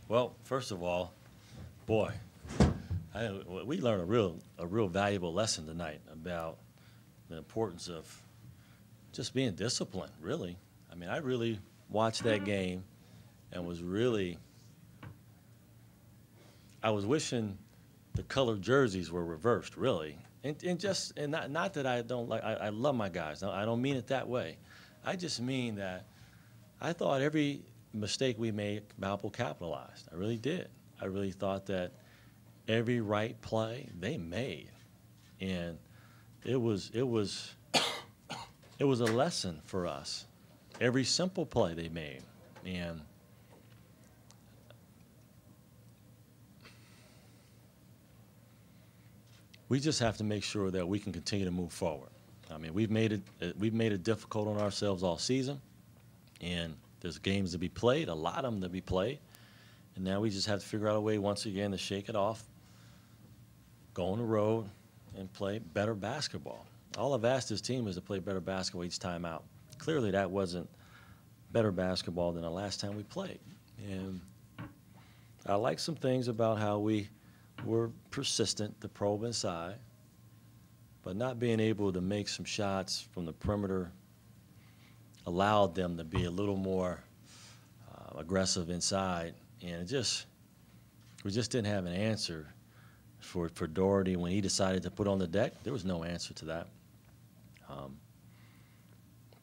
Well, first of all, boy, we learned a real valuable lesson tonight about the importance of just being disciplined. Really, I mean, I really watched that game and I was wishing the colored jerseys were reversed. Really, and not that I don't like. I love my guys. I don't mean it that way. I just mean that I thought every mistake we made, Valpo capitalized. I really did. I really thought that every right play they made, and it was a lesson for us. Every simple play they made, and we just have to make sure that we can continue to move forward. I mean, we've made it difficult on ourselves all season, and there's games to be played, a lot of them to be played, and now we just have to figure out a way once again to shake it off, go on the road, and play better basketball. All I've asked this team is to play better basketball each time out. Clearly, that wasn't better basketball than the last time we played, and I like some things about how we were persistent to probe inside, but not being able to make some shots from the perimeter allowed them to be a little more aggressive inside, and we just didn't have an answer for Doherty when he decided to put on the deck. There was no answer to that.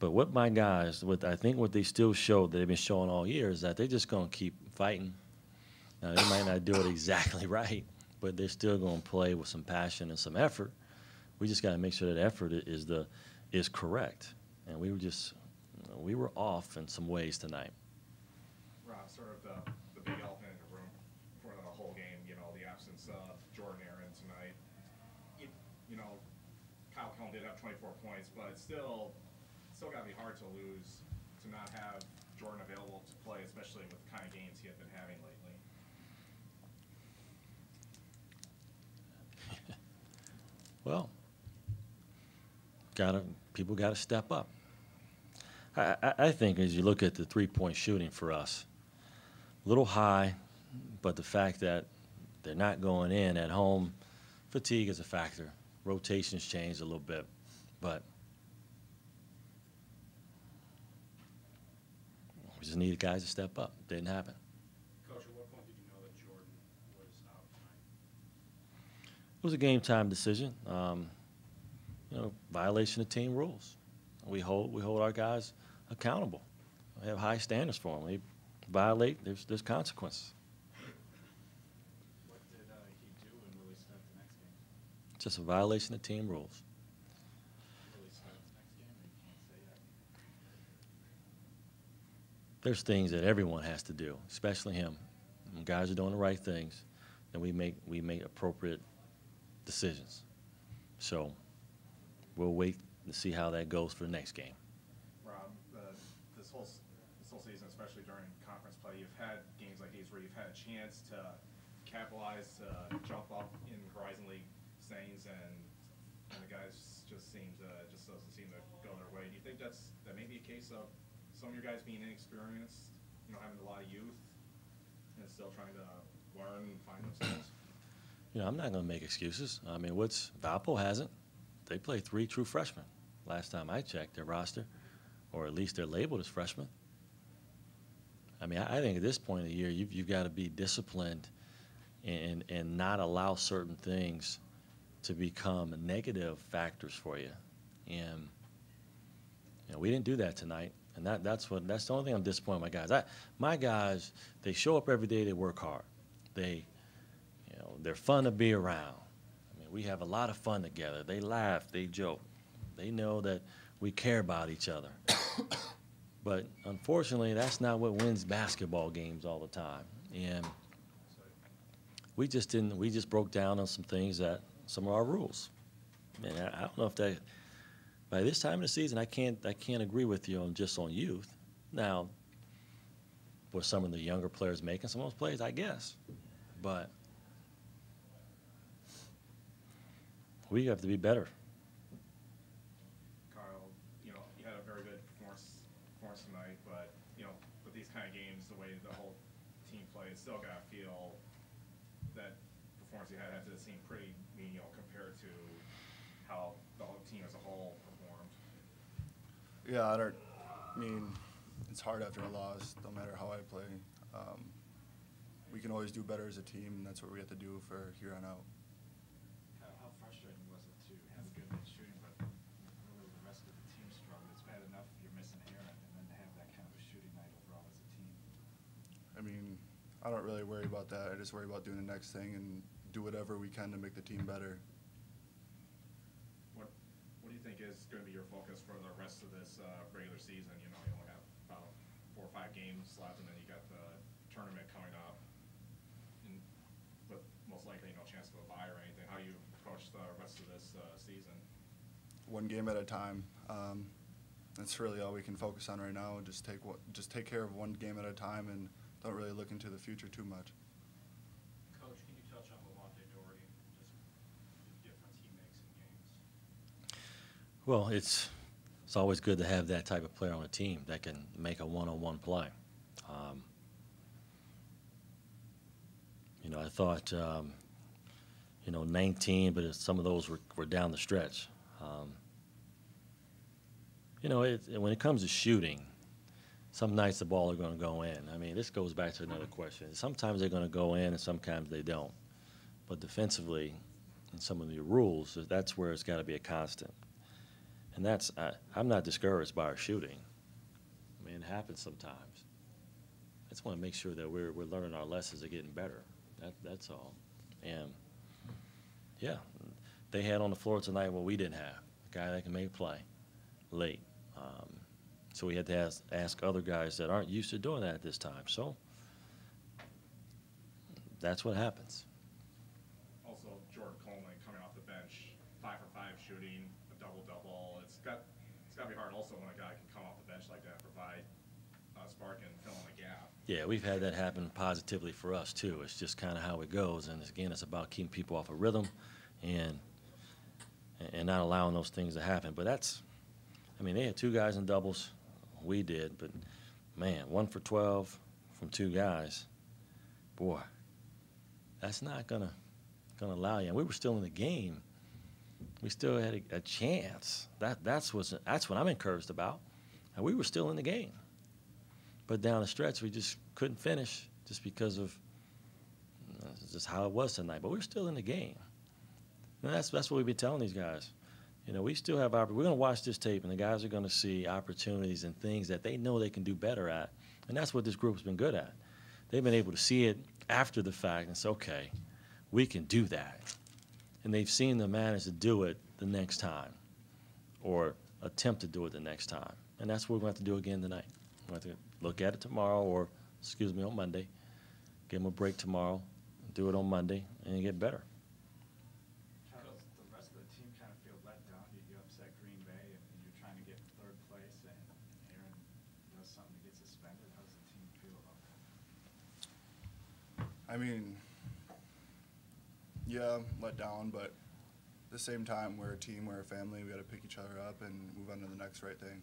But what my guys, I think what they still showed that they've been showing all year is that they're just going to keep fighting. Now, they might not do it exactly right, but they're still going to play with some passion and some effort. We just got to make sure that effort is correct, and we were off in some ways tonight. Rob, sort of the big elephant in the room for the whole game, the absence of Jordan Aaron tonight. Kyle Kelm did have 24 points, but it's still got to be hard to lose, to not have Jordan available to play, especially with the kind of games he had been having lately. Well, people got to step up. I think as you look at the three-point shooting for us, a little high, but the fact that they're not going in at home, fatigue is a factor. Rotations changed a little bit, but we just needed guys to step up. Didn't happen. Coach, at what point did you know that Jordan was out tonight? It was a game-time decision. Violation of team rules. We hold our guys accountable. We have high standards for them. They violate, there's consequences. What did he do, and will he start the next game? Just a violation of team rules. Will he start the next game, or you can't say that? There's things that everyone has to do, especially him. When guys are doing the right things, then we make appropriate decisions. So we'll wait to see how that goes for the next game. Rob, this whole season, especially during conference play, you've had games like these where you've had a chance to capitalize, to jump up in Horizon League standings, and the guys just doesn't seem to go their way. Do you think that may be a case of some of your guys being inexperienced, having a lot of youth, and still trying to learn and find themselves? I'm not going to make excuses. I mean, Valpo hasn't. They play 3 true freshmen. Last time I checked their roster, or at least they're labeled as freshmen. I mean, I think at this point of the year, you've got to be disciplined and not allow certain things to become negative factors for you. And we didn't do that tonight. And that's the only thing I'm disappointed with my guys. My guys, they show up every day. They work hard. They're fun to be around. I mean, we have a lot of fun together. They laugh. They joke. They know that we care about each other. But unfortunately, that's not what wins basketball games all the time. And we just broke down on some things some of our rules. And I don't know if that. By this time of the season, I can't agree with you on youth. Now, were some of the younger players making some of those plays? I guess, but we have to be better. Kyle, you had a very good performance performance tonight, but with these kind of games, the way the whole team plays, still got to feel that performance you had to seem pretty menial compared to how the whole team as a whole performed. Yeah, I mean, it's hard after a loss, no matter how I play. We can always do better as a team, and that's what we have to do for here on out. How frustrating was it to have a good night shooting, but really the rest of the team struggled? It's bad enough you're missing Aaron, and then to have that kind of a shooting night overall as a team. I mean, I don't really worry about that. I just worry about doing the next thing and do whatever we can to make the team better. What do you think is going to be your focus for the rest of this regular season? You only have about 4 or 5 games left, and then you got the tournament coming up, and with most likely no chance of a bye or anything. How do you approach the rest of this season? One game at a time. That's really all we can focus on right now. Just take care of one game at a time, and don't really look into the future too much. Coach, can you touch on Doherty, just the difference he makes in games? Well, it's always good to have that type of player on a team that can make a one-on-one play. I thought, 19, but some of those were down the stretch. When it comes to shooting, some nights the ball are going to go in. I mean, this goes back to another question. Sometimes they're going to go in, and sometimes they don't. But defensively, in some of the rules, that's where it's got to be a constant. And I'm not discouraged by our shooting. I mean, it happens sometimes. I just want to make sure that we're learning our lessons and getting better. That's all. And, yeah, they had on the floor tonight what we didn't have, a guy that can make a play late. So we had to ask other guys that aren't used to doing that at this time. So that's what happens. Also, Jordan Coleman coming off the bench, 5 for 5 shooting, a double-double. It's got to be hard also when a guy can come off the bench like that, provide a spark and fill in the gap. Yeah, we've had that happen positively for us too. It's just kind of how it goes, and again, it's about keeping people off a rhythm and not allowing those things to happen. But they had 2 guys in doubles. We did, but man, 1 for 12 from 2 guys, boy, that's not gonna allow you. And we were still in the game. We still had a chance. That's what I'm encouraged about. And we were still in the game. But down the stretch, we just couldn't finish just because of just how it was tonight. But we're still in the game. And that's what we've been telling these guys. We still have we're going to watch this tape, and the guys are going to see opportunities and things that they know they can do better at. And that's what this group's been good at. They've been able to see it after the fact and say, okay, we can do that. And they've seen them manage to do it the next time or attempt to do it the next time. And that's what we're going to have to do again tonight. We're going to have to look at it tomorrow or, on Monday. Give them a break tomorrow, do it on Monday, and get better. How does the rest of the team kind of feel let down? You upset Green Bay, and you're trying to get 3rd place, and Aaron does something to get suspended. How does the team feel about that? I mean, yeah, let down, but at the same time, we're a team, we're a family. We got to pick each other up and move on to the next right thing.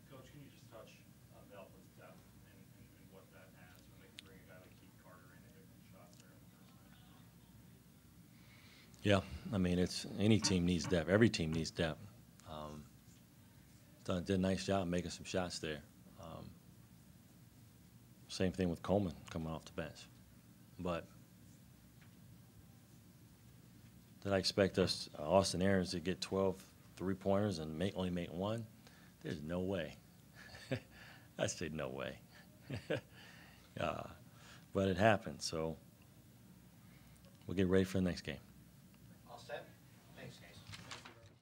Coach, can you just touch on Valparaiso's depth and what that has when they can bring a guy like Keith Carter in and hit some shots there in the first night? Yeah, any team needs depth. Every team needs depth. Did a nice job making some shots there. Same thing with Coleman coming off the bench. But did I expect Austin Aarons, to get 12 3-pointers and only make 1? There's no way. I say no way. But it happened, so we'll get ready for the next game.